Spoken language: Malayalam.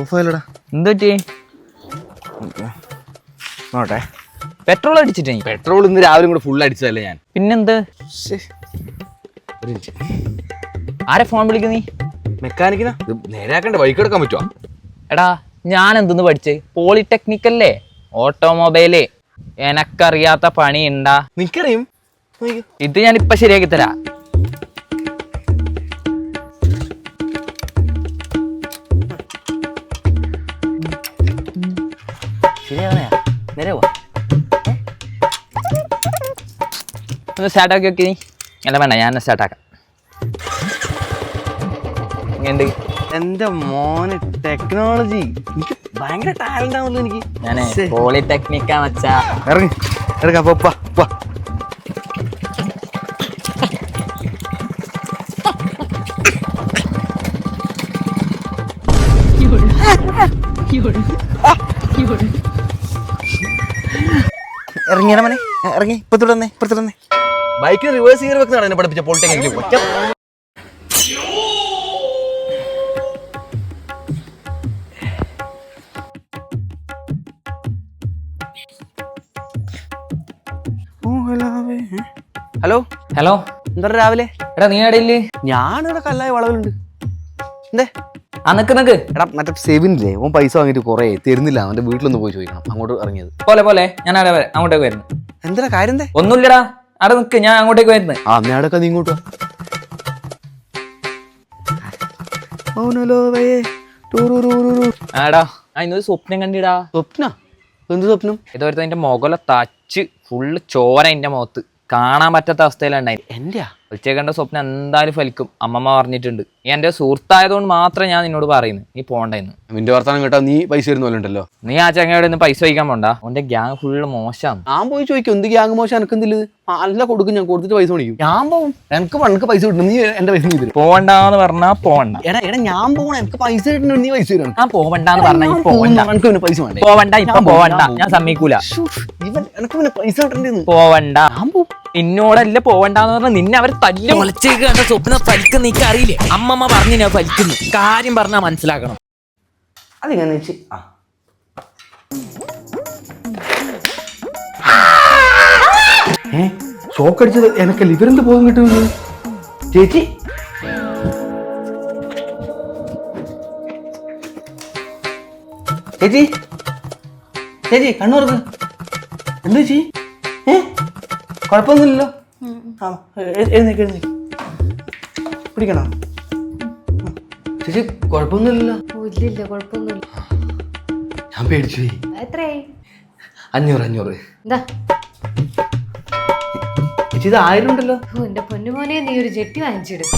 ഓഫായില്ലടാ. എന്തുപറ്റി? നോട്ടെ, പെട്രോൾ അടിച്ചിട്ടേ. പെട്രോൾ ഇന്ന് രാവിലെ കൂടെ ഫുൾ അടിച്ചതല്ലേ ഞാൻ. പിന്നെന്ത്? ആരെ ഫോൺ വിളിക്കുന്ന നീ? മെക്കാനിക്കിനാ. ഇത് നേരെയാക്കണ്ടേ, വഴിക്ക് എടുക്കാൻ പറ്റുമോ? എടാ ഞാൻ എന്തെന്ന് പഠിച്ചേ? പോളിടെക്നിക്കല്ലേ, ഓട്ടോമൊബൈല്. എനക്കറിയാത്ത പണി ഉണ്ടാ? നിക്കറിയും. ഇത് ഞാൻ ഇപ്പൊ ശരിയാക്കി തരാ. ഒന്ന് സ്റ്റാർട്ടാക്കി നോക്കി നീ. അല്ല വേണ്ട, ഞാൻ സ്റ്റാർട്ടാക്കാം. എന്ത് എന്റെ മോന് ടെക്നോളജി, എനിക്ക് ഭയങ്കര ടാലന്റ് ആണല്ലോ എനിക്ക്. ഞാനേ പോളിടെക്നിക്കാ വെച്ചാ. ഇറങ്ങി എടുക്കാം. ഇറങ്ങിയാ മനെ, ഇറങ്ങി. ഇപ്പത്തോടെ ബൈക്കിന് റിവേഴ്സ് ഗിയർ വെക്കുന്നതാണ് എന്നെ പഠിപ്പിച്ച പോളിടെക്നിക്കിൽ. ഹലോ ഹലോ, എന്താ രാവിലെ? എടാ നീ എടയില്ലേ? ഞാനിവിടെ കല്ലായ വളവിലുണ്ട്. എന്തേ? നിക്ക് എടാ, മറ്റേ സെവിനില്ലേ, ഓൻ പൈസ വാങ്ങിയിട്ട് കുറേ തരുന്നില്ല. അവന്റെ വീട്ടിലൊന്ന് പോയി ചോദിക്കണം. അങ്ങോട്ട് ഇറങ്ങിയത്. പോലെ ഞാൻ അങ്ങോട്ടേക്ക് വരുന്നു. എന്താ കാര്യം? എന്തേ? ഒന്നുമില്ലടാ, അവിടെ നിക്ക്, ഞാൻ അങ്ങോട്ടേക്ക് വരുന്നു. അമ്മയാടൊക്കെ നീ ഇങ്ങോട്ടോ. ആടാ, ഞാൻ ഇന്നൊരു സ്വപ്നം കണ്ടിടാ. സ്വപ്ന? എന്ത് സ്വപ്നം? ഇതുവരെ എന്റെ മുഖല തച്ച് ഫുള്ള് ചോര എന്റെ മുഖത്ത് കാണാൻ പറ്റാത്ത അവസ്ഥയിലുണ്ടായി. എന്റെയാ ഉച്ചക്കണ്ട സ്വപ്നം എന്തായാലും ഫലിക്കും, അമ്മമ്മ പറഞ്ഞിട്ടുണ്ട്. നീ എന്റെ സുഹൃത്തായതുകൊണ്ട് മാത്രം ഞാൻ നിന്നോട് പറയുന്നു, നീ പോണ്ടെന്ന്. നിന്റെ വർത്താനം കേട്ടാ നീ പൈസ തരുന്നല്ലോ. നീ ആ ചങ്ങയോടെ ഒന്ന് പൈസ വയ്ക്കാൻ പോണ്ട. അവന്റെ ഗ്യാങ് ഫുള്ള് മോശമാണ്. ഞാൻ പോയി ചോദിക്കും, എന്ത് ഗ്യാങ് മോശം? എനക്കെന്തില്ല, നല്ല കൊടുക്കും. ഞാൻ കൊടുത്തിട്ട് പൈസ മേടിക്കും. ഞാൻ പോകും. എനിക്ക് പൈസ കിട്ടും. നീ എന്റെ പൈസ നീ തരും. പോവണ്ടെന്ന് പറഞ്ഞാ പോവണ്ട. എടാ ഞാൻ പോകണം. എനിക്ക് പൈസ കിട്ടണ, നീ പൈസ തരണം. ഞാൻ പോവണ്ടെന്ന് പറഞ്ഞാ എനിക്ക് പൈസ വേണ്ട. പോവണ്ട, ഇപ്പൊ പോവണ്ട, ഞാൻ സമ്മതിക്കൂല. എനിക്ക് പിന്നെ പൈസ കിട്ടേണ്ടി. പോവണ്ട. എന്നോടല്ല പോവണ്ടെന്ന് പറഞ്ഞാൽ നിന്നെ അവർ തല്ലി മുളച്ചേക്ക്. കണ്ട സ്വപ്നം ഫലിക്കുന്ന നീക്ക് അറിയില്ലേ? അമ്മമ്മ പറഞ്ഞു ഞാൻ ഫലിക്കുന്നു. കാര്യം പറഞ്ഞാൽ മനസ്സിലാക്കണം. അതിങ്ങനെ വെച്ച് ഷോക്ക് അടിച്ചത് എനക്കല്ല, ഇവരെന്ത് ബോധം കിട്ടുന്നത്? ചേച്ചി ചേച്ചി ചേച്ചി കണ്ണൂർക്ക് എന്താ ചേച്ചി? കുഴപ്പമൊന്നുമില്ലല്ലോ. എഴുന്നേക്ക് പിടിക്കണോ ചേച്ചി? കുഴപ്പമൊന്നുമില്ലല്ലോ. ഞാൻ പേടിച്ചു. 500 ചേച്ചി, ഇത് 1000 ഉണ്ടല്ലോ. എന്റെ പൊന്നുമോനെ, നീ ഒരു ജെട്ടി വാങ്ങിച്ചിടും.